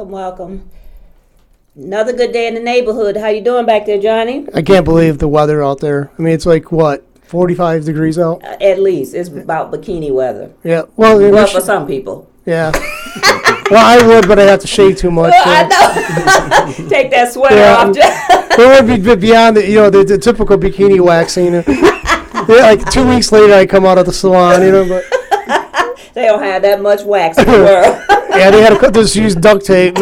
Welcome. Another good day in the neighborhood. How you doing back there, Johnny? I can't believe the weather out there. I mean, it's like, what, 45 degrees out? At least. It's about bikini weather. Yeah. Well, for some people. Yeah. Well, I would, but I have to shave too much. I know. Take that sweater off. It would be beyond the typical bikini waxing. Like 2 weeks later, I come out of the salon, but... They don't have that much wax in the world. Yeah, they had to just use duct tape.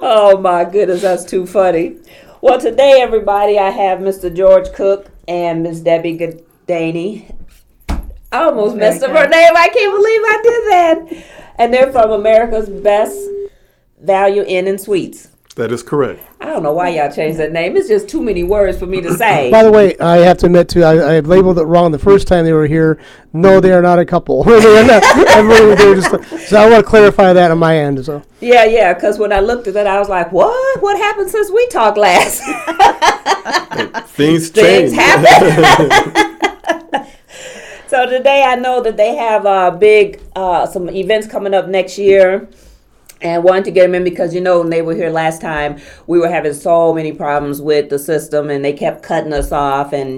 Oh, my goodness, that's too funny. Well, today, everybody, I have Mr. George Cook and Miss Debbie Gadaney. I almost messed up her name. I can't believe I did that. And they're from America's Best Value Inn and Suites. That is correct. I don't know why y'all changed that name. It's just too many words for me to say. By the way, I have to admit, too, I labeled it wrong the first time they were here. No, they are not a couple. They're not, so I want to clarify that on my end. So. Yeah, because when I looked at that, I was like, what? What happened since we talked last? Things change. Happen. So today I know that they have some events coming up next year. And wanted to get them in because, when they were here last time, we were having so many problems with the system and they kept cutting us off and,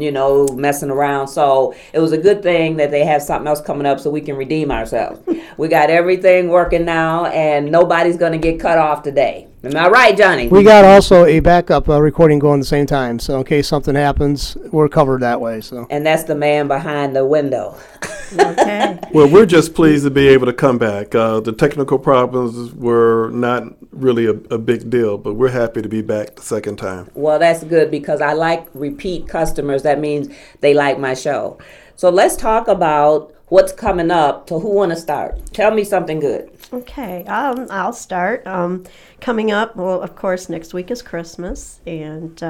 messing around. So it was a good thing that they have something else coming up so we can redeem ourselves. We got everything working now and nobody's going to get cut off today. Am I right, Johnny? We got also a backup recording going at the same time. So in case something happens, we're covered that way. So. And that's the man behind the window. Okay. Well, we're just pleased to be able to come back. The technical problems were not really a big deal, but we're happy to be back the second time. Well, that's good because I like repeat customers. That means they like my show. So let's talk about what's coming up. So who want to start? Tell me something good. Okay, I'll start. Coming up, well, of course, next week is Christmas, and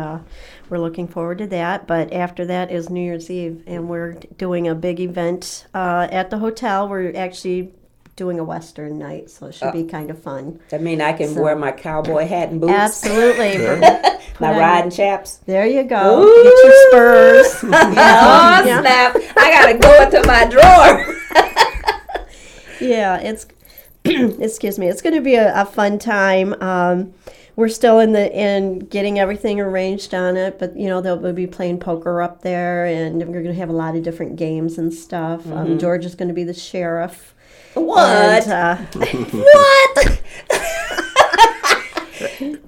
we're looking forward to that. But after that is New Year's Eve, and we're doing a big event at the hotel. We're actually doing a Western night, so it should be kind of fun. That means I can wear my cowboy hat and boots? Absolutely. My riding chaps? There you go. Ooh. Get your spurs. Snap. I got to go into my drawer. Yeah, it's... Excuse me. It's going to be a fun time. We're still in getting everything arranged on it, but they'll be playing poker up there, and we're going to have a lot of different games and stuff. George is going to be the sheriff. What? And, what?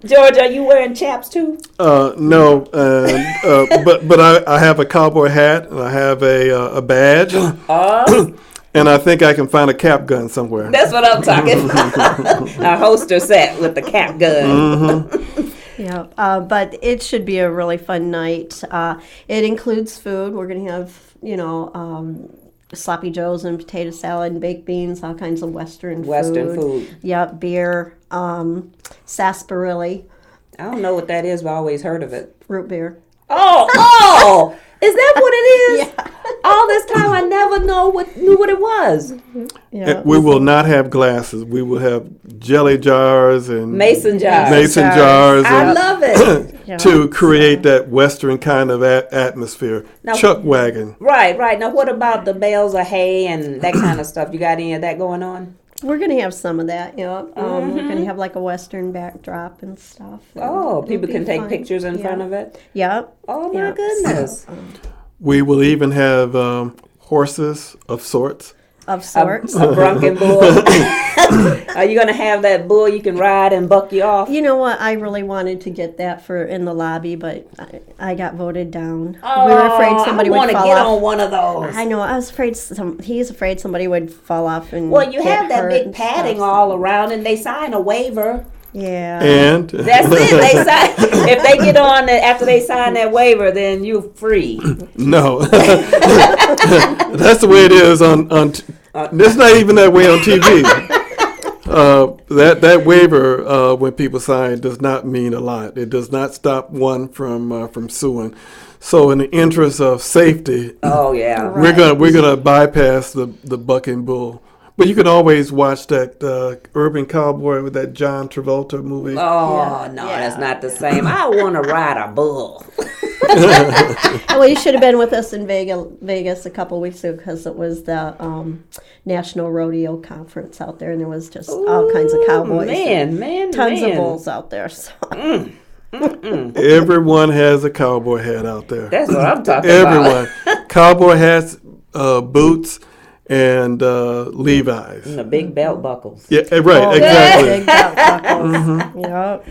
George, are you wearing chaps too? No, but I have a cowboy hat and I have a badge. Oh. And I think I can find a cap gun somewhere. That's what I'm talking about. A holster set with the cap gun. Mm-hmm. Yeah, but it should be a really fun night. It includes food. We're going to have, sloppy joes and potato salad and baked beans, all kinds of Western food. Yep, beer, sarsaparilla. I don't know what that is, but I always heard of it. Root beer. Oh! Is that what it is? Yeah. All this time I never knew what it was. Yeah. We will not have glasses. We will have jelly jars and mason jars. I love it. To create that Western kind of atmosphere. Now, Chuck wagon. Right. Now, what about the bales of hay and that kind of stuff? You got any of that going on? We're going to have some of that, We're going to have like a Western backdrop and stuff. And people can take pictures in front of it? Yep. Oh, my goodness. We will even have horses of sorts. Of sorts. A Bronco bull. Are you going to have that bull you can ride and buck you off? You know what? I really wanted to get that in the lobby, but I got voted down. Oh, we were afraid somebody would fall off. I want to get on one of those. I know. I was afraid. He's afraid somebody would fall off and Well, you have that big and padding stuff. all around, and they sign a waiver. Yeah. And that's it. They sign. If they get on after they sign that waiver, then you're free. No, that's the way it is on It's not even that way on TV. That waiver, when people sign, does not mean a lot. It does not stop one from suing. So, in the interest of safety, we're gonna bypass the bucking bull. But you can always watch that Urban Cowboy with that John Travolta movie. Oh, no, that's not the same. I want to ride a bull. Well, you should have been with us in Vegas a couple weeks ago because it was the National Rodeo Conference out there, and there was just all kinds of cowboys. Tons of bulls out there. So. Everyone has a cowboy hat out there. That's what I'm talking about. Everyone. Cowboy hats, boots, and Levi's. And the big belt buckles. Yeah, right, exactly. Big belt buckles. Yep,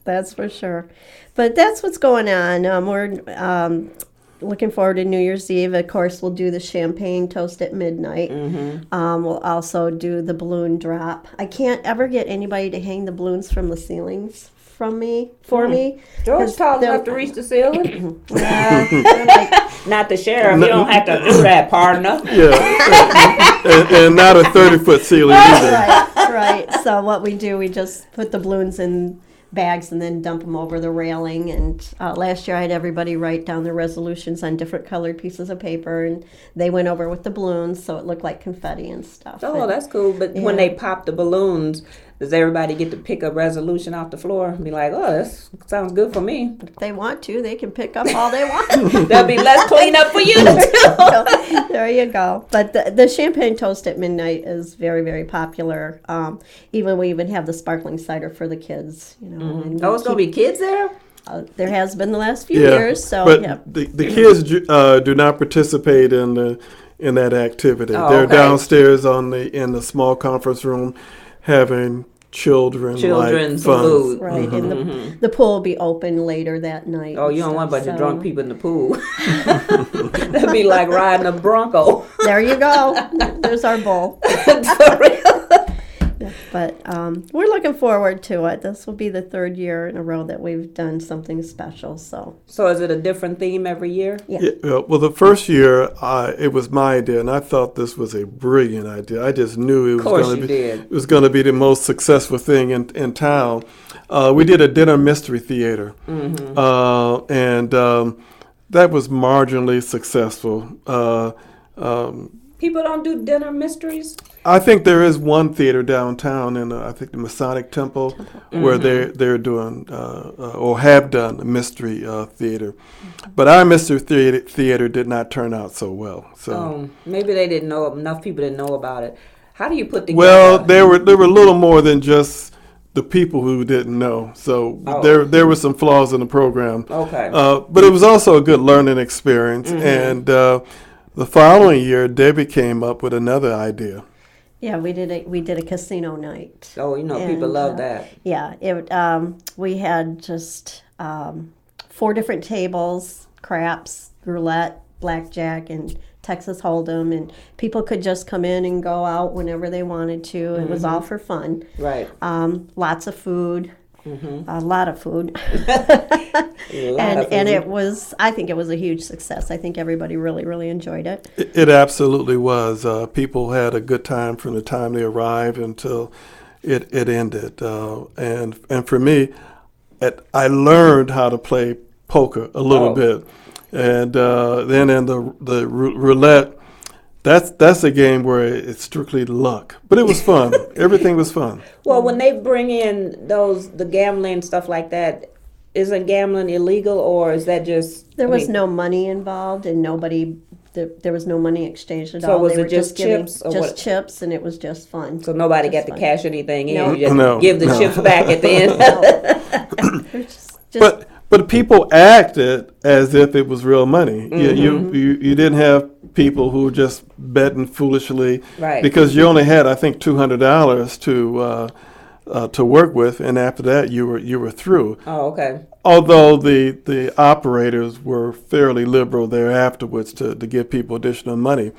that's for sure. But that's what's going on. We're looking forward to New Year's Eve. Of course, we'll do the champagne toast at midnight. We'll also do the balloon drop. I can't ever get anybody to hang the balloons from the ceilings for me. George tall enough to reach the ceiling. Like, not the sheriff. You don't have to do that, partner. Yeah, and not a 30-foot ceiling either. Right. So what we do, we just put the balloons in bags and then dump them over the railing. And last year I had everybody write down their resolutions on different colored pieces of paper, and they went over with the balloons so it looked like confetti and stuff. Oh, that's cool. But when they pop the balloons, does everybody get to pick a resolution off the floor and be like, oh, this sounds good for me? If they want to, they can pick up all they want. There'll be less cleanup for you to do. There you go. But the champagne toast at midnight is very, very popular. We even have the sparkling cider for the kids. And it's going to be kids there? There has been the last few years. So, but the kids do not participate in that activity. Oh, They're downstairs in the small conference room having children's fun. food. Right, and the pool will be open later that night. Oh, you don't want a bunch of drunk people in the pool. That'd be like riding a Bronco. There you go. There's our bull. For real. But we're looking forward to it. This will be the third year in a row that we've done something special. So is it a different theme every year? Yeah. Well, the first year it was my idea, and I thought this was a brilliant idea. I just knew it was going to be the most successful thing in town. We did a dinner mystery theater, and that was marginally successful. People don't do dinner mysteries? I think there is one theater downtown in I think the Masonic Temple where they're doing or have done a mystery theater, but our mystery theater did not turn out so well. So maybe they didn't know, enough people didn't know about it. How do you put together? Well, there were a little more than just the people who didn't know. So there were some flaws in the program. Okay. But it was also a good learning experience, and the following year Debbie came up with another idea. Yeah, we did a casino night. Oh, people love that. Yeah, we had just 4 different tables: craps, roulette, blackjack, and Texas Hold'em, and people could just come in and go out whenever they wanted to. It was all for fun. Right. Lots of food. A lot of food. And it was, I think it was a huge success. I think everybody really, really enjoyed it. It absolutely was. People had a good time from the time they arrived until it ended. And for me, I learned how to play poker a little bit. And then in the roulette, that's a game where it's strictly luck. But it was fun. Everything was fun. Well, when they bring in the gambling stuff like that, isn't gambling illegal, or is that just... There was no money involved, and there was no money exchanged at all. So was it just chips? Just chips, and it was just fun. So nobody got to cash anything in? No. You just give the chips back at the end? But people acted as if it was real money. You didn't have people who were just betting foolishly, right? Because you only had, I think, $200 to work with, and after that you were through. Oh, okay. Although the operators were fairly liberal there afterwards to give people additional money,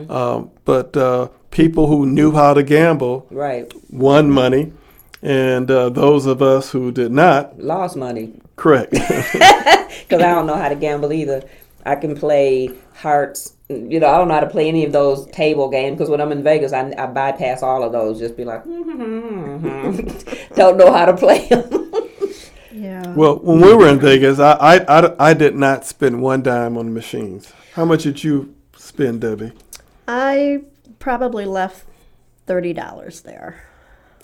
but people who knew how to gamble, right, won money, and those of us who did not lost money. Correct. Because I don't know how to gamble either. I can play hearts, you know, I don't know how to play any of those table games because when I'm in Vegas, I bypass all of those. Just be like, don't know how to play them. Yeah. Well, when we were in Vegas, I did not spend one dime on the machines. How much did you spend, Debbie? I probably left $30 there.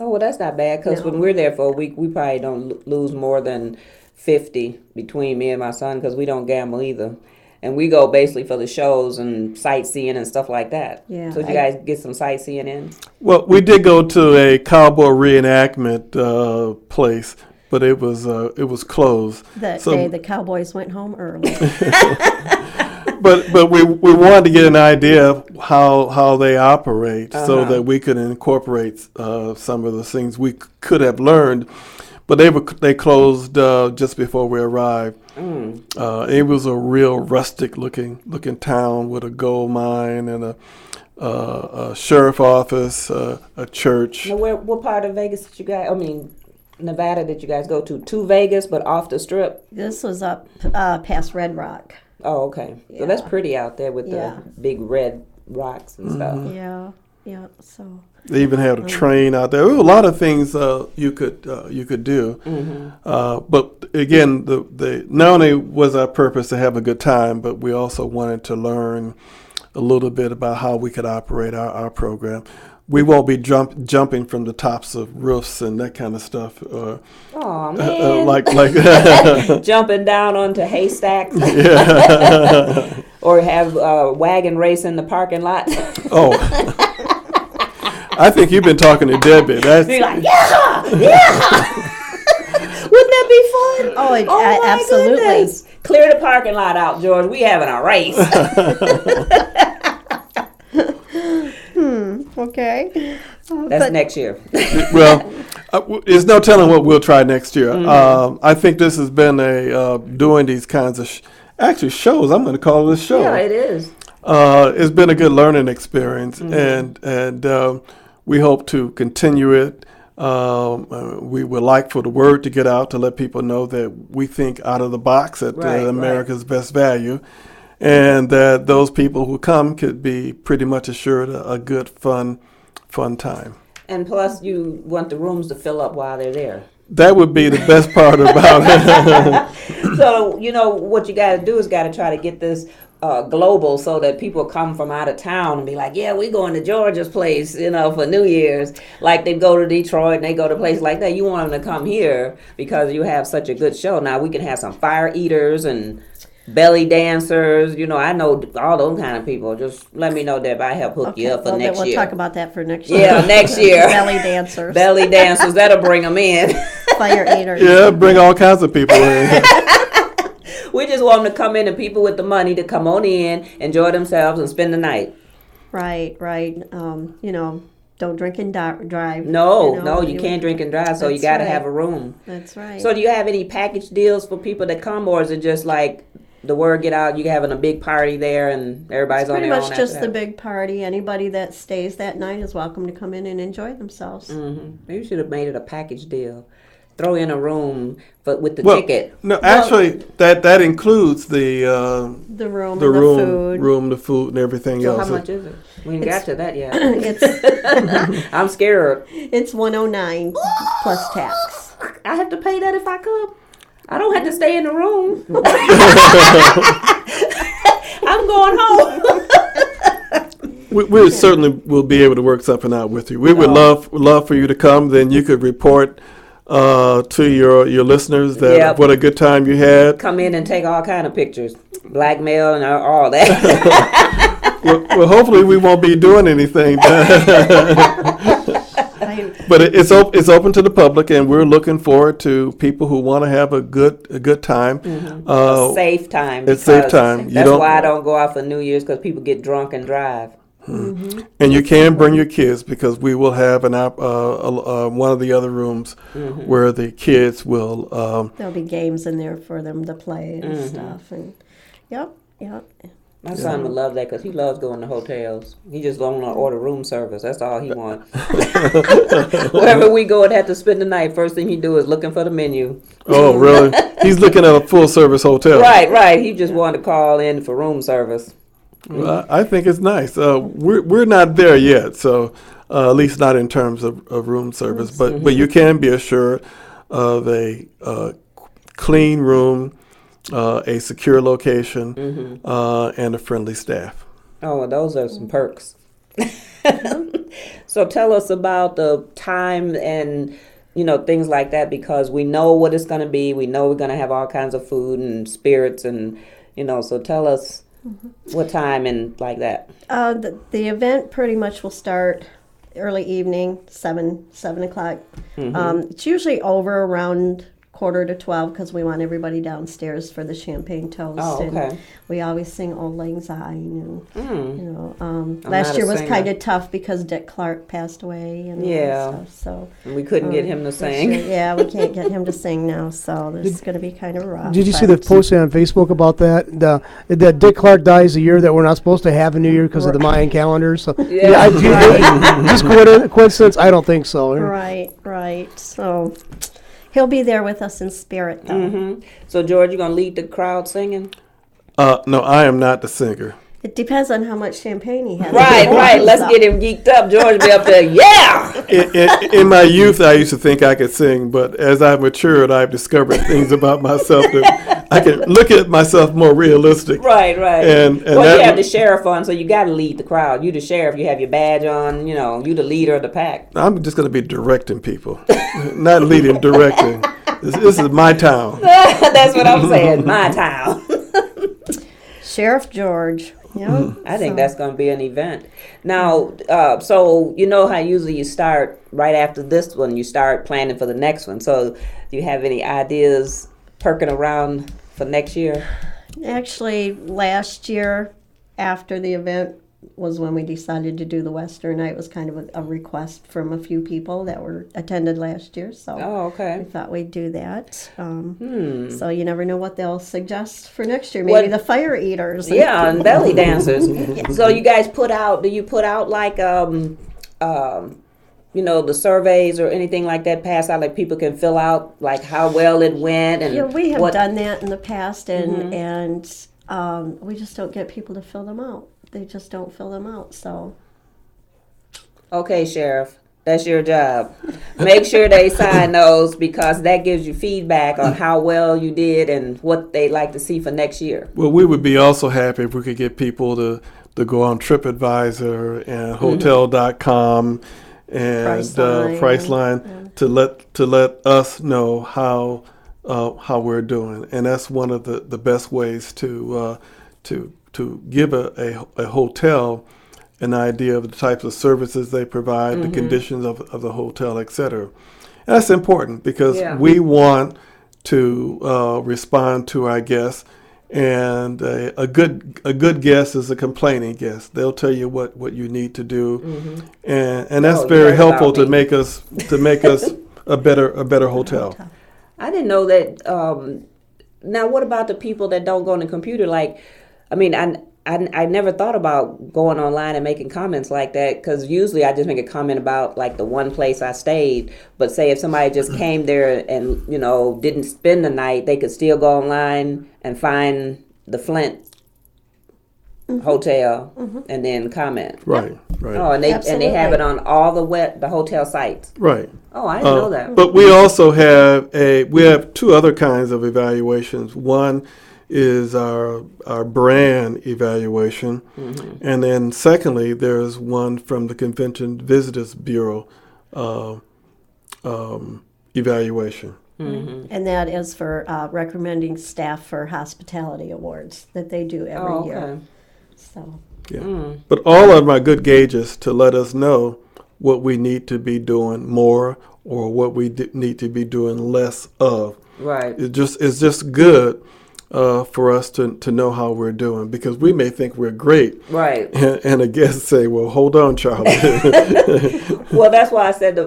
Oh, well, that's not bad because when we're there for a week, we probably don't lose more than 50 between me and my son because we don't gamble either. And we go basically for the shows and sightseeing and stuff like that. Yeah, So did you guys get some sightseeing in? Well, we did go to a cowboy reenactment place, but it was closed. That day the Cowboys went home early. But we wanted to get an idea of how they operate so that we could incorporate some of the things we could have learned. But they closed just before we arrived. It was a real rustic looking town with a gold mine and a sheriff office, a church. Now, what part of Vegas did you guys? I mean, Nevada did you guys go to Vegas, but off the Strip? This was up past Red Rock. Oh, okay. So that's pretty out there with the big red rocks and stuff. Yeah, yeah. So they even had a train out there. There were a lot of things you could do. But again, the not only was our purpose to have a good time, but we also wanted to learn a little bit about how we could operate our program. We won't be jumping from the tops of roofs and that kind of stuff. Oh man! Like jumping down onto haystacks. Or have a wagon race in the parking lot. Oh, I think you've been talking to Debbie. Be like, yeah. Wouldn't that be fun? Oh, absolutely. Goodness. Clear the parking lot out, George. We having a race. Okay. That's next year. Well, there's no telling what we'll try next year. I think this has been doing these kinds of shows. I'm going to call it a show. Yeah, it is. It's been a good learning experience, and we hope to continue it. We would like for the word to get out to let people know that we think out of the box at America's Best Value, and that those people who come could be pretty much assured a good, fun time. And plus, you want the rooms to fill up while they're there. That would be the best part about it. So, you know, what you got to do is got to try to get this global so that people come from out of town and be like, yeah, we're going to Georgia's place, you know, for New Year's. Like they go to Detroit and they go to places like that. You want them to come here because you have such a good show. Now, we can have some fire eaters and belly dancers. You know, I know all those kind of people. Just let me know, Deb. I help hook you up for next year. We'll talk about that for next year. Yeah, next year. Belly dancers. Belly dancers. That'll bring them in. Fire eaters. Yeah, bring all kinds of people in. We just want them to come in and people with the money to come on in, enjoy themselves, and spend the night. Right. You know, don't drink and drive. No, you can't drink and drive, so you got to have a room. That's right. So do you have any package deals for people that come, or is it just like the word get out, you're having a big party there and everybody's on their own? Pretty much just the big party. Anybody that stays that night is welcome to come in and enjoy themselves. Maybe you should have made it a package deal. Throw in a room with the ticket. No, actually, that includes the room, the food, and everything else. So how much is it? We ain't got to that yet. I'm scared. It's $109 plus tax. I have to pay that if I come. I don't have to stay in the room. I'm going home. We certainly will be able to work something out with you. We would love for you to come. Then you could report to your listeners that what a good time you had. Come in and take all kind of pictures, blackmail and all that. well, hopefully we won't be doing anything. But it's open to the public, and we're looking forward to people who want to have a good time. A safe time. It's safe time. That's why I don't go out for New Year's, because people get drunk and drive. And you can bring your kids, because we will have one of the other rooms where the kids will. There'll be games in there for them to play and stuff. And yep. My son would love that, because he loves going to hotels. He just don't want to order room service. That's all he wants. Wherever we go and have to spend the night, first thing he do is looking for the menu. Oh, really? He's looking at a full service hotel. Right. He just wanted to call in for room service. Well, I think it's nice. We're not there yet, so at least not in terms of room service. But you can be assured of a clean room, a secure location, and a friendly staff. Oh, well, those are some perks. So tell us about the time and things like that, because we know what it's going to be. We know we're going to have all kinds of food and spirits, and so tell us what time and like that. The event pretty much will start early evening, 7 o'clock. It's usually over around 11:45 because we want everybody downstairs for the champagne toast. Oh, okay. And we always sing Old Lang Syne, and not last year a was singer. kind of tough because Dick Clark passed away and all that stuff. So And we couldn't get him to sing. yeah, we can't get him to sing now, so it's going to be kind of rough. Did you see the posting on Facebook about that? That Dick Clark dies the year that we're not supposed to have a New Year because of the Mayan calendar. So just coincidence? I don't think so. Right. So he'll be there with us in spirit, though. So George, you gonna lead the crowd singing? No, I am not the singer. It depends on how much champagne he has. Right. Let's get him geeked up. George be up there. Yeah. In my youth, I used to think I could sing, but as I've matured, I've discovered things about myself that I can look at myself more realistic. Right. And Well, you have the sheriff on, so you got to lead the crowd. You the sheriff. You have your badge on. You the leader of the pack. I'm just going to be directing people, not leading, directing. This is my town. That's what I'm saying. My town. Sheriff George. I think that's going to be an event. Now, so how usually you start right after this one, you start planning for the next one. So do you have any ideas perking around for next year? Actually, last year after the event was when we decided to do the Western night. It was kind of a request from a few people that were attended last year, so we thought we'd do that. So you never know what they'll suggest for next year. Maybe the fire eaters. And belly dancers. So you guys do you put out like the surveys or anything like that, pass out, like people can fill out like how well it went? And we have done that in the past, and we just don't get people to fill them out. They just don't fill them out, so. Okay, Sheriff, that's your job. Make sure they sign those, because that gives you feedback on how well you did and what they'd like to see for next year. Well, we would be also happy if we could get people to go on TripAdvisor and Hotel.com and Priceline to let us know how we're doing, and that's one of the best ways to give a hotel an idea of the types of services they provide, the conditions of the hotel, etc. And that's important because we want to respond to our guests, and a good guest is a complaining guest. They'll tell you what you need to do, and that's very helpful to make us a better hotel. I didn't know that. Now, what about the people that don't go on the computer? Like, I mean, I never thought about going online and making comments like that, because usually I just make a comment about like the one place I stayed. But say if somebody just came there and didn't spend the night, they could still go online and find the Flint hotel and then comment. Right. Oh, and they have it on all the hotel sites. Right. Oh, I didn't know that. But we also have two other kinds of evaluations. One is our brand evaluation, and then secondly, there's one from the Convention Visitors Bureau evaluation. And that is for recommending staff for hospitality awards that they do every year. So. Yeah. But all of them are good gauges to let us know what we need to be doing more or what we need to be doing less of. Right. It's just good for us to know how we're doing, because we may think we're great. Right. And a guest say, well, hold on, Charlie. Well, that's why I said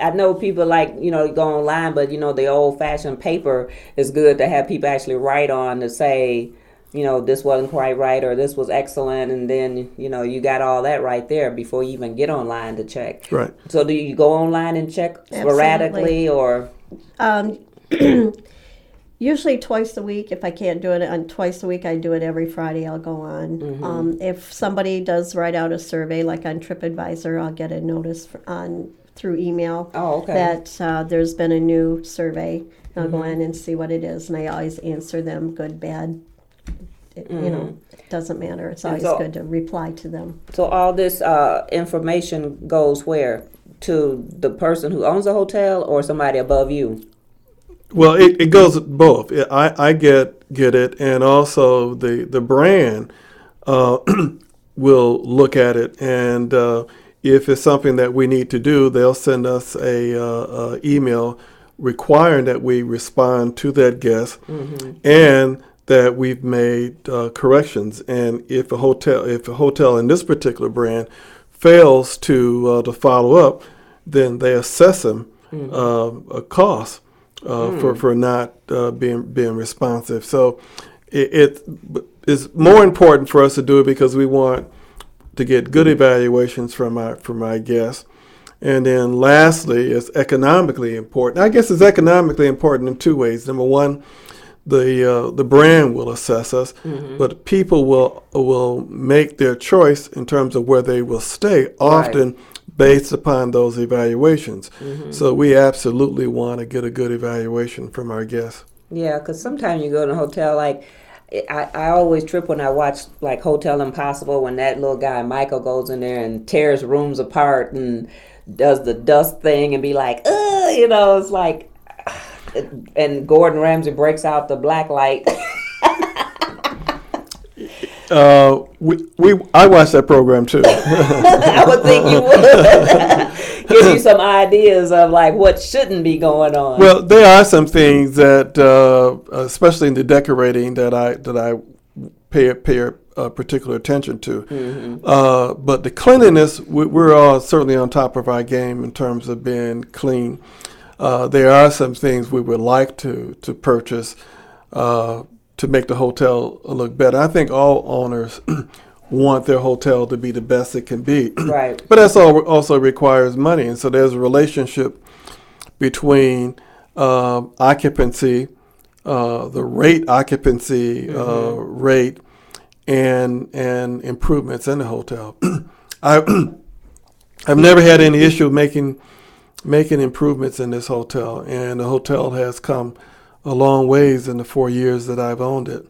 I know people like, go online, but, the old-fashioned paper is good to have people actually write on to say, this wasn't quite right or this was excellent, and then, you got all that right there before you even get online to check. Right. So do you go online and check sporadically or? Usually twice a week. If I can't do it on twice a week, I do it every Friday. I'll go on. If somebody does write out a survey, like on TripAdvisor, I'll get a notice through email that there's been a new survey. I'll go in and see what it is, and I always answer them, good, bad. It doesn't matter. It's always good to reply to them. So all this information goes where? To the person who owns the hotel or somebody above you? Well, it goes both. I get it, and also the brand will look at it, and if it's something that we need to do, they'll send us a email requiring that we respond to that guest, and that we've made corrections. And if a hotel in this particular brand fails to follow up, then they assess them a cost for not being responsive. So it is more important for us to do it because we want to get good evaluations from our guests. And then lastly, it's economically important. I guess it's economically important in two ways. Number one, the brand will assess us, but people will make their choice in terms of where they will stay, often based upon those evaluations. So we absolutely want to get a good evaluation from our guests. Yeah, because sometimes you go to a hotel, like, I always trip when I watch, like, Hotel Impossible, when that little guy, Michael, goes in there and tears rooms apart and does the dust thing and be like, it's like, and Gordon Ramsay breaks out the black light. I watched that program too. I would think you would. Give you some ideas of like what shouldn't be going on. Well, there are some things that, especially in the decorating, that I pay particular attention to. But the cleanliness, we're all certainly on top of our game in terms of being clean. There are some things we would like to purchase to make the hotel look better. I think all owners want their hotel to be the best it can be. Right. But that also requires money. And so there's a relationship between occupancy, the occupancy rate, and improvements in the hotel. I've never had any issue making improvements in this hotel, and the hotel has come a long ways in the 4 years that I've owned it.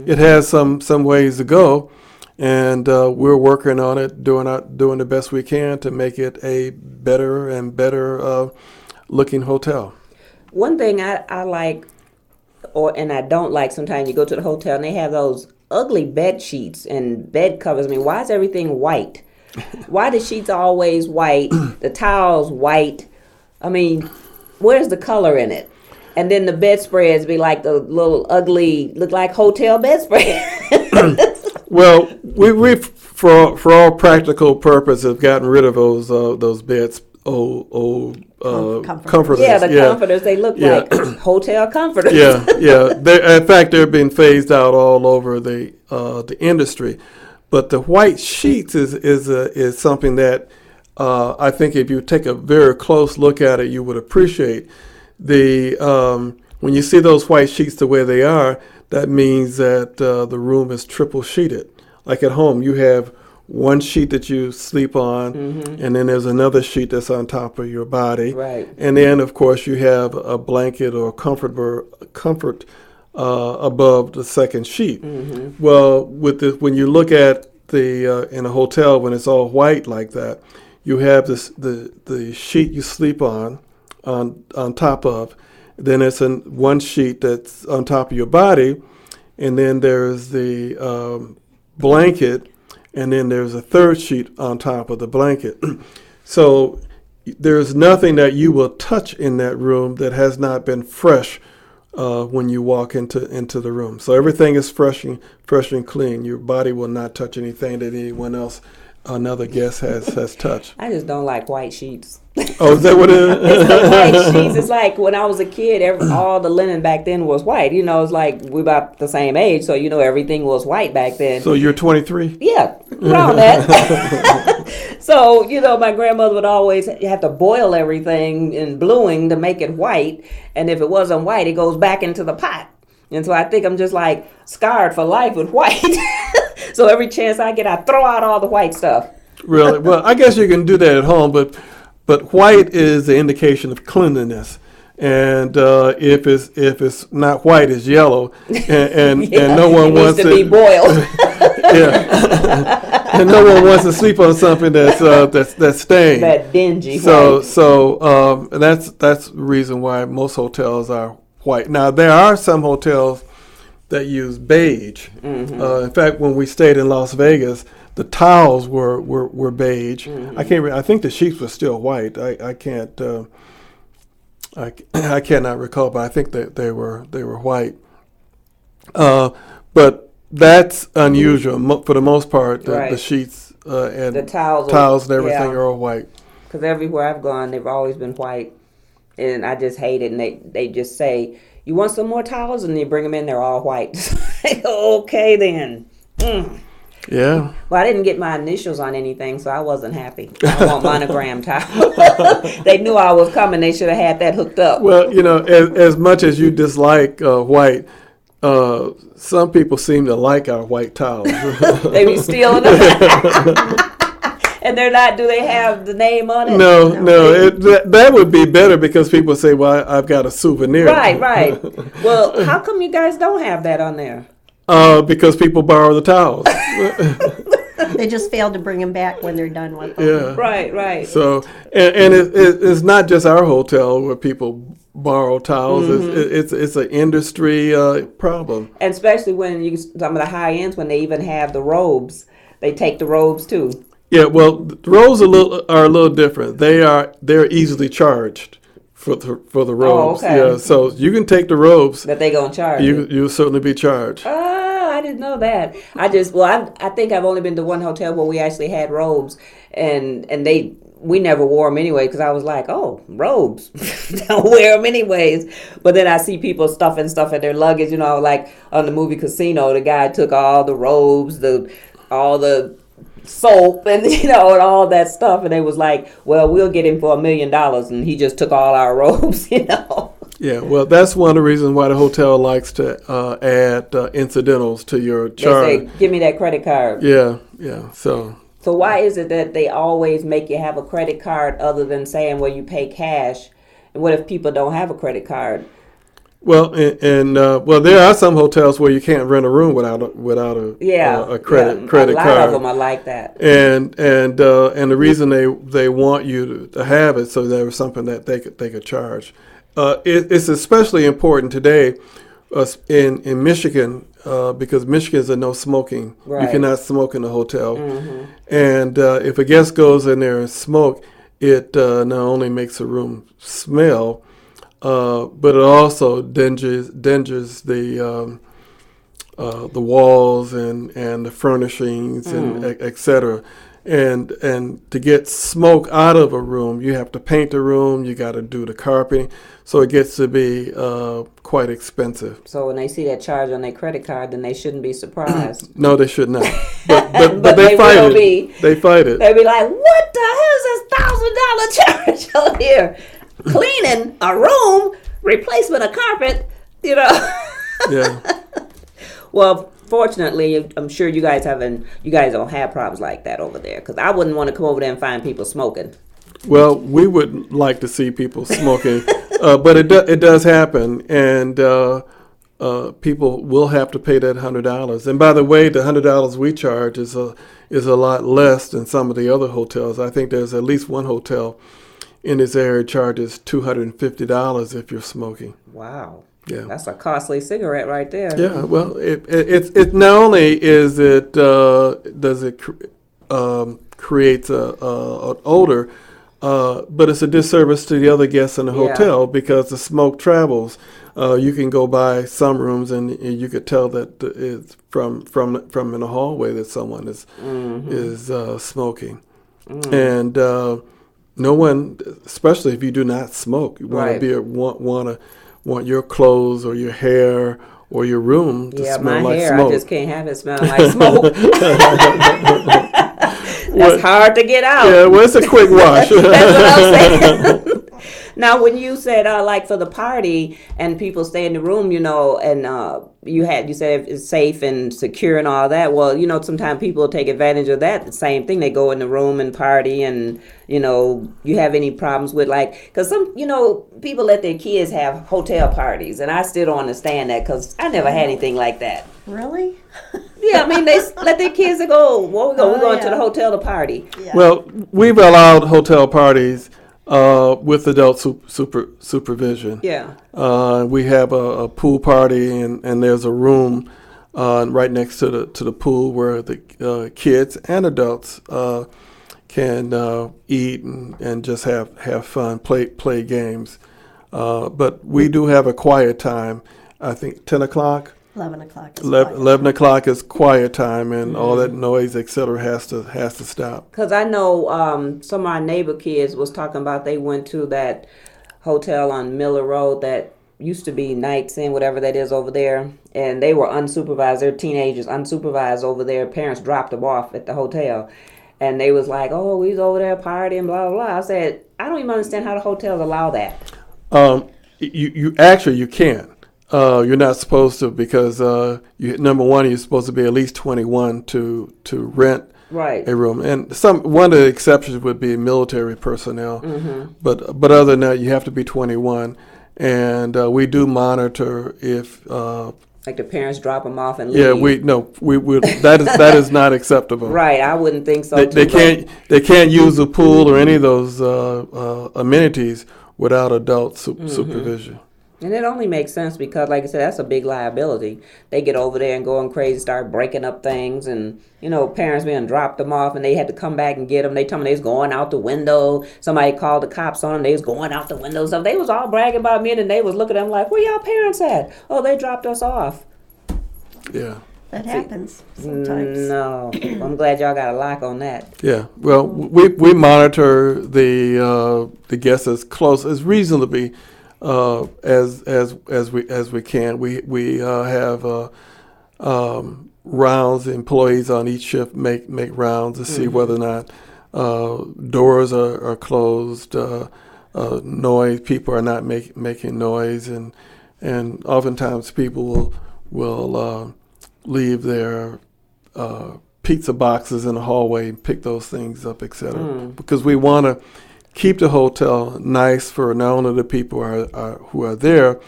It has some ways to go, and we're working on it, doing the best we can to make it a better and better looking hotel. One thing I like, and I don't like, sometimes you go to the hotel and they have those ugly bed sheets and bed covers. I mean, why is everything white? Why the sheets always white? The towels white? I mean, where's the color in it? And then the bedspreads be like the little ugly, look like hotel bedspreads. Well, we for all practical purposes have gotten rid of those beds. Comforters. Yeah, the comforters, they look like hotel comforters. Yeah. In fact, they're being phased out all over the industry. But the white sheets is something that I think if you take a very close look at it, you would appreciate. When you see those white sheets the way they are, that means that the room is triple sheeted. Like at home, you have one sheet that you sleep on, and then there's another sheet that's on top of your body. Right. And then, of course, you have a blanket or comfort above the second sheet. Well, when you look at in a hotel, when it's all white like that, you have the sheet you sleep on top of. Then it's one sheet that's on top of your body, and then there's the blanket, and then there's a third sheet on top of the blanket. So there's nothing that you will touch in that room that has not been fresh when you walk into the room. So everything is fresh and clean. Your body will not touch anything that another guest has touched. I just don't like white sheets. Oh, is that what it is? It's like white sheets. It's like when I was a kid, all the linen back then was white. It's like we're about the same age, so everything was white back then. So you're 23? Yeah, around that. So, my grandmother would always have to boil everything in bluing to make it white, and if it wasn't white, it goes back into the pot. And so I think I'm just like scarred for life with white. So every chance I get, I throw out all the white stuff. Really? Well, I guess you can do that at home, but white is the indication of cleanliness. And if it's not white, it's yellow, and no one wants to be boiled. Yeah, and no one wants to sleep on something that's stained. That dingy. So that's the reason why most hotels are white. Now there are some hotels that use beige. Mm-hmm. In fact, when we stayed in Las Vegas, the tiles were beige. Mm-hmm. I think the sheets were still white. I can't. I cannot recall, but I think that they were white. But that's unusual. For the most part, the sheets and the tiles and everything are all white. Because everywhere I've gone, they've always been white, and I just hate it. And they just say, "You want some more tiles?" And you bring them in, they're all white. Okay, then. Yeah. Well, I didn't get my initials on anything, so I wasn't happy. I want monogram tile. They knew I was coming. They should have had that hooked up. Well, as much as you dislike white, some people seem to like our white tiles. They be stealing them. And they're not, do they have the name on it? No. That would be better because people say, well, I've got a souvenir. Right. Well, how come you guys don't have that on there? Because people borrow the towels. They just failed to bring them back when they're done with them. Yeah. Right. So, and it's not just our hotel where people borrow towels. Mm-hmm. It's an industry problem. And especially when some of the high ends, when they even have the robes, they take the robes too. Yeah. Well, the robes are a little different. They're easily charged for the robes. Oh, okay. Yeah. So you can take the robes. That they gonna charge. You'll certainly be charged. I didn't know that. I think I've only been to one hotel where we actually had robes, and we never wore them anyway because I was like, oh, robes, don't wear them anyways. But then I see people stuffing stuff in their luggage, like on the movie Casino, the guy took all the robes, all the soap and and all that stuff, and they was like, well, we'll get him for $1 million, and he just took all our robes. Yeah, well, that's one of the reasons why the hotel likes to add incidentals to your charge. They say, give me that credit card. Yeah. So why is it that they always make you have a credit card other than saying, well, you pay cash? And what if people don't have a credit card? Well, well, there are some hotels where you can't rent a room without a credit card. A lot of them are like that. And the reason they want you to have it so there was something that they could charge. It's especially important today in Michigan because Michigan is a no smoking. Right. You cannot smoke in a hotel. Mm-hmm. And if a guest goes in there and smoke, it not only makes a room smell, but it also dingers the walls and the furnishings and et cetera. And to get smoke out of a room, you have to paint the room. You got to do the carpeting, so it gets to be quite expensive. So when they see that charge on their credit card, then they shouldn't be surprised. No, they should not. But they fight will it. be. They fight it. They'll be like, "What the hell is this $1,000 charge on here? Cleaning a room, replacement of carpet, Yeah. Well, fortunately, I'm sure you guys don't have problems like that over there, because I wouldn't want to come over there and find people smoking. Well, we would like to see people smoking, but it does happen, and people will have to pay that $100. And by the way, the $100 we charge is a lot less than some of the other hotels. I think there's at least one hotel in this area charges $250 if you're smoking. Wow. Yeah, that's a costly cigarette right there. Yeah, well, it not only is it does it create an odor, but it's a disservice to the other guests in the hotel because the smoke travels. You can go by some rooms and you could tell that it's from in the hallway that someone is smoking, and no one, especially if you do not smoke, you want to want your clothes or your hair or your room to smell like hair, smoke. I just can't have it smell like smoke. That's hard to get out. Yeah, well, it's a quick wash. That's what I'm saying. Now, when you said like for the party and people stay in the room, and you said it's safe and secure and all that. Well, sometimes people take advantage of that. The same thing, they go in the room and party, and you have any problems with because some people let their kids have hotel parties, and I still don't understand that because I never had anything like that. Really? Yeah, I mean they let their kids go. Well, we're going to the hotel to party. Yeah. Well, we've allowed hotel parties with adult supervision. Yeah. We have a pool party, and there's a room right next to the pool where the kids and adults can eat and just have fun, play games. But we do have a quiet time. I think 10 o'clock. 11 o'clock. 11 o'clock is quiet time, and all that noise, etc., has to stop. Because I know some of our neighbor kids was talking about they went to that hotel on Miller Road that used to be Nights Inn, whatever that is over there, and they were unsupervised. They're teenagers, unsupervised over there. Parents dropped them off at the hotel, and they was like, "Oh, we was over there partying, blah blah blah." I said, "I don't even understand how the hotels allow that." You actually can. You're not supposed to because number one, you're supposed to be at least 21 to rent right. a room, and one of the exceptions would be military personnel. Mm-hmm. But other than that, you have to be 21, and we do monitor if like the parents drop them off and leave. Yeah, we that is not acceptable. Right, I wouldn't think so. They can't use the pool or any of those amenities without adult supervision. And it only makes sense because, like I said, that's a big liability. They get over there and going crazy, start breaking up things, and parents being dropped them off, and they had to come back and get them. They told me they was going out the window. Somebody called the cops on them. They was going out the window. So they was all bragging about me, and they was looking at them like, "Where y'all parents at? Oh, they dropped us off." Yeah. That happens sometimes. No, I'm glad y'all got a lock on that. Yeah. Well, we monitor the guests as close as reasonably. As we can, we have rounds. Employees on each shift make rounds to see whether or not doors are closed, noise. People are not making noise, and oftentimes people will leave their pizza boxes in the hallway and pick those things up, etc. Because we want to keep the hotel nice for not only the people who are there,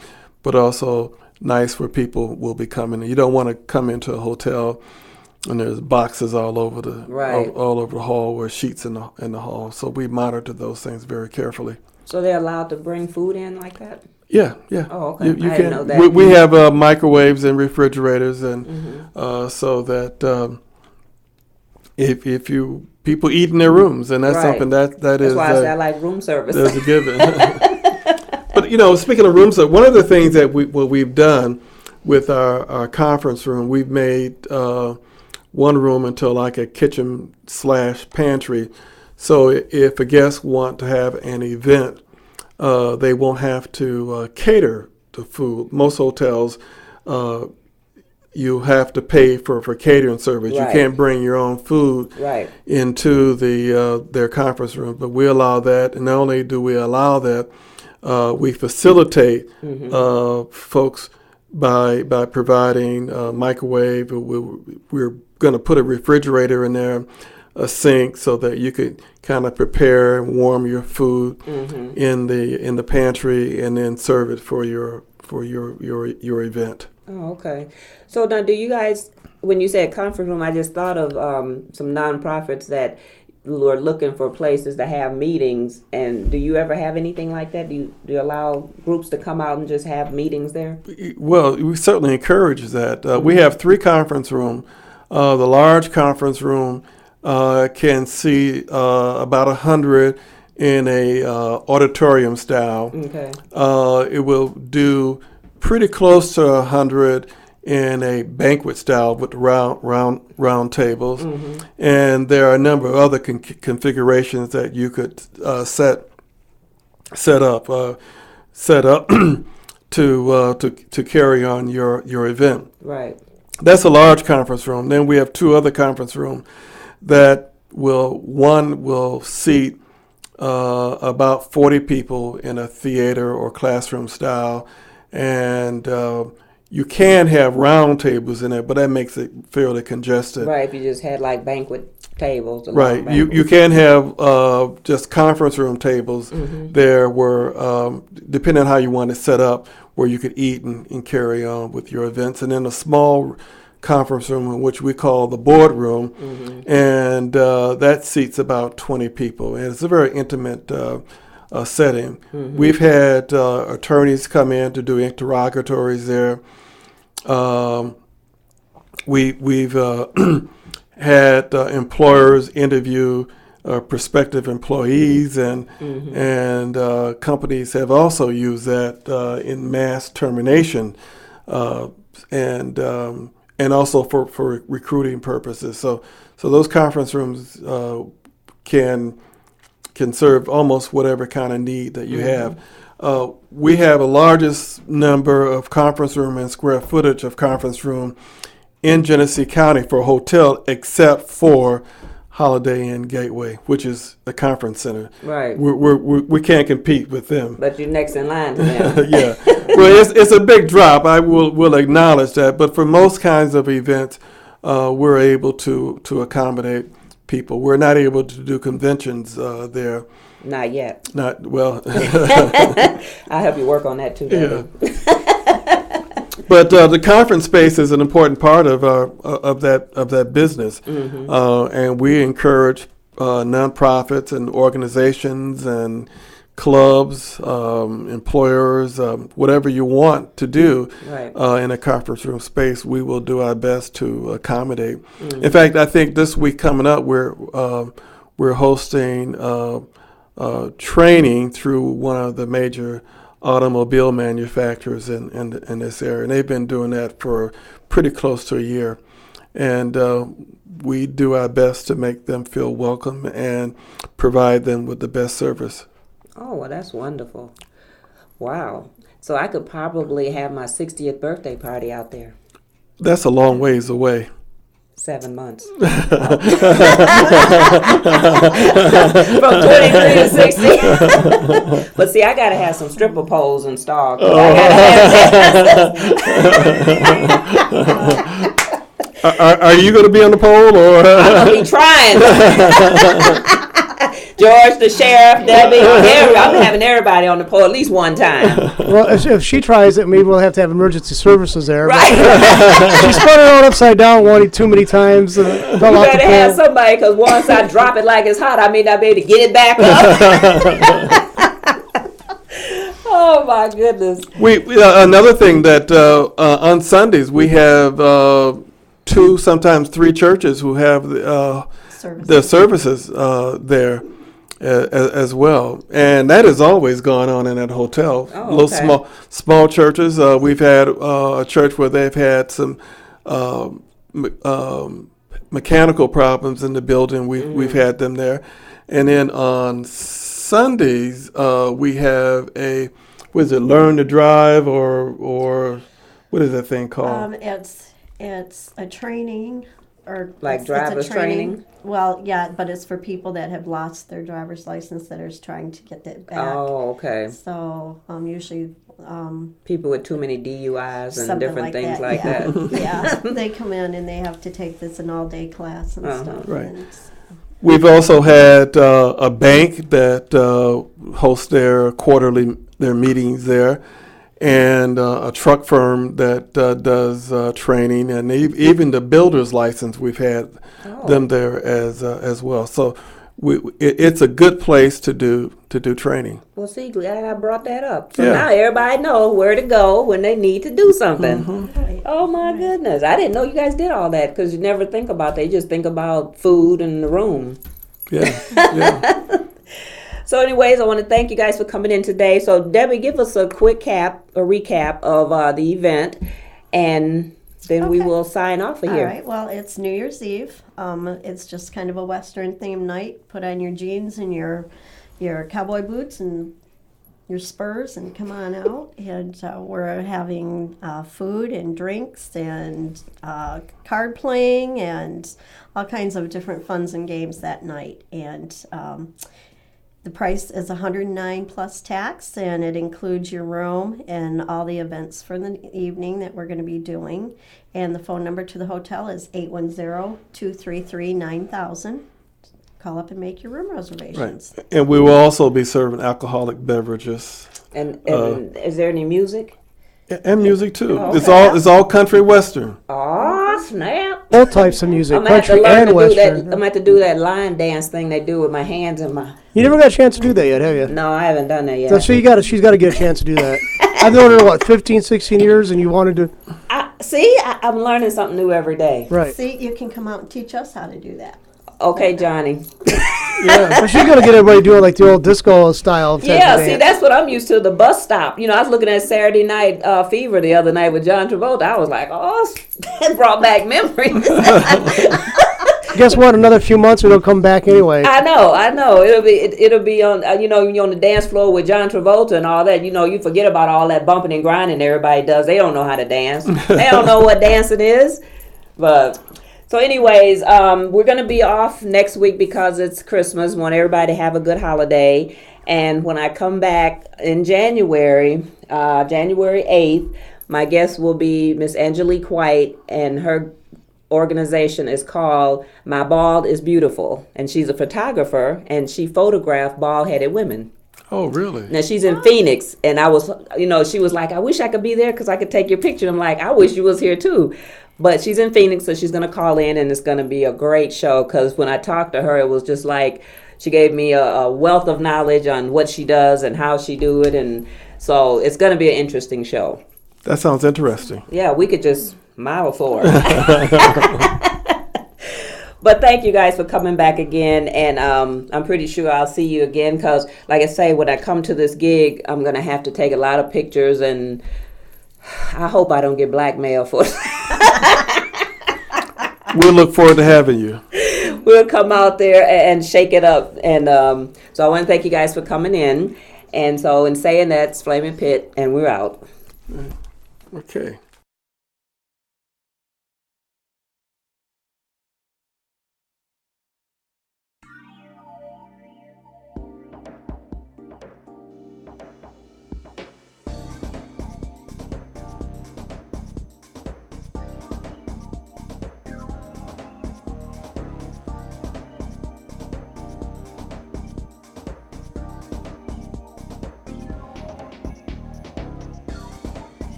but also nice for people will be coming. You don't want to come into a hotel and there's boxes all over the all over the hall or sheets in the hall. So we monitor those things very carefully. So they're allowed to bring food in like that? Yeah. Oh, okay. You I can. didn't know that. We have microwaves and refrigerators, and so that if people eat in their rooms, and that's something that is. That's why I say I like room service. There's a given. But speaking of room service, one of the things that we've done with our conference room, we've made one room into like a kitchen / pantry. So if a guest want to have an event, they won't have to cater the food. Most hotels, you have to pay for catering service. Right. You can't bring your own food into their conference room. But we allow that, and not only do we allow that, we facilitate folks by providing microwave. We're going to put a refrigerator in there, a sink, so that you could kind of prepare and warm your food in the pantry, and then serve it for your event. Oh, okay. So now, do you guys, when you said conference room, I just thought of some nonprofits that are looking for places to have meetings. And do you ever have anything like that? Do you allow groups to come out and just have meetings there? Well, we certainly encourage that. We have 3 conference rooms. The large conference room can see about 100 in a auditorium style. Okay. It will do pretty close to 100 in a banquet style with round tables, and there are a number of other configurations that you could set up to carry on your event. Right. That's a large conference room. Then we have 2 other conference rooms that one will seat about 40 people in a theater or classroom style, and you can have round tables in it, but that makes it fairly congested. Right, if you just had like banquet tables. Right, you can have just conference room tables. There were, depending on how you want it set up, where you could eat and carry on with your events, and then a small conference room, which we call the boardroom, and that seats about 20 people, and it's a very intimate setting. We've had attorneys come in to do interrogatories there. We've had employers interview prospective employees, and companies have also used that in mass termination, and also for recruiting purposes. So those conference rooms can serve almost whatever kind of need that you have. We have the largest number of conference room and square footage of conference room in Genesee County for a hotel, except for Holiday Inn Gateway, which is a conference center. Right. We can't compete with them. But you're next in line to them. Yeah. Well, it's a big drop. I will acknowledge that. But for most kinds of events, we're able to accommodate people. We're not able to do conventions there. Not yet. Not well. I'll help you work on that too, Debbie. Yeah. But the conference space is an important part of that business, and we encourage nonprofits and organizations and clubs, employers, whatever you want to do in a conference room space. We will do our best to accommodate. In fact, I think this week coming up, we're hosting training through one of the major automobile manufacturers in this area, and they've been doing that for pretty close to a year, and we do our best to make them feel welcome and provide them with the best service. Oh, well, that's wonderful. Wow. So I could probably have my 60th birthday party out there. That's a long ways away. 7 months. From 23 to 60. But see, I got to have some stripper poles installed. Are you going to be on the pole? Or? I'm going to be trying. George, the sheriff, Debbie, I'm having everybody on the pole at least one time. Well, if she tries it, maybe we'll have to have emergency services there. Right. She spun it on upside down one too many times. You better have somebody, because once I drop it like it's hot, I may not be able to get it back up. Oh, my goodness. Another thing that on Sundays we have 2, sometimes 3 churches who have the services there as well, and that has always gone on in that hotel. Oh, little small churches. We've had a church where they've had some mechanical problems in the building. We've had them there, and then on Sundays we have Learn to Drive or what is that thing called? It's a training. Or like driver's training? Well, yeah, but it's for people that have lost their driver's license that are trying to get it back. Oh, okay. So usually people with too many DUIs and different things like that. Yeah, they come in and they have to take this an all-day class and stuff. Right. We've also had a bank that hosts their meetings there, and a truck firm that does training, and even the builder's license, we've had them there as well. So it's a good place to do training. Well, see, glad I brought that up. So now everybody knows where to go when they need to do something. Right. Oh, my goodness. I didn't know you guys did all that, because you never think about that. You just think about food and the room. Yeah. So anyways, I want to thank you guys for coming in today. So Debbie, give us a recap of the event, and then we will sign off of here. All right. Well, it's New Year's Eve. It's just kind of a Western themed night. Put on your jeans and your cowboy boots and your spurs and come on out. And we're having food and drinks and card playing and all kinds of different funs and games that night. And The price is $109 plus tax, and it includes your room and all the events for the evening that we're going to be doing. And the phone number to the hotel is 810-233-9000. Call up and make your room reservations. Right. And we will also be serving alcoholic beverages. And is there any music? And music too. Oh, okay. It's all country western. Oh, snap. All types of music, I'm gonna have to country learn and to do that. western. I'm gonna have to do that line dance thing they do with my hands and my. You never got a chance to do that yet, have you? No, I haven't done that yet. So she's got to get a chance to do that. I've known her, 15, 16 years, and you wanted to. I'm learning something new every day. Right. See, you can come out and teach us how to do that. Okay, Johnny. Yeah. Well, she's going to get everybody doing like the old disco style. Yeah, see, that's what I'm used to, the bus stop. You know, I was looking at Saturday Night Fever the other night with John Travolta. I was like, oh, that brought back memories. Guess what? Another few months, it'll come back anyway. I know. It'll be on. You're on the dance floor with John Travolta and all that. You know, you forget about all that bumping and grinding everybody does. They don't know how to dance. They don't know what dancing is. But so, anyways, we're gonna be off next week because it's Christmas. Want everybody to have a good holiday. And when I come back in January, January 8th, my guest will be Miss Angelique White, and her organization is called My Bald is Beautiful, and she's a photographer, and she photographed bald-headed women. Oh, really? Now she's in Phoenix, and I was, she was like, I wish I could be there because I could take your picture. I'm like, I wish you was here too. But she's in Phoenix, so she's going to call in, and it's going to be a great show because when I talked to her, it was just like she gave me a wealth of knowledge on what she does and how she do it, and so it's going to be an interesting show. That sounds interesting. Yeah, we could just model for her. But thank you guys for coming back again, and I'm pretty sure I'll see you again because, like I say, when I come to this gig, I'm going to have to take a lot of pictures, and I hope I don't get blackmailed for it. We'll look forward to having you. We'll come out there and shake it up. And so I want to thank you guys for coming in. And so in saying that, it's Flaminpit, and we're out. Okay.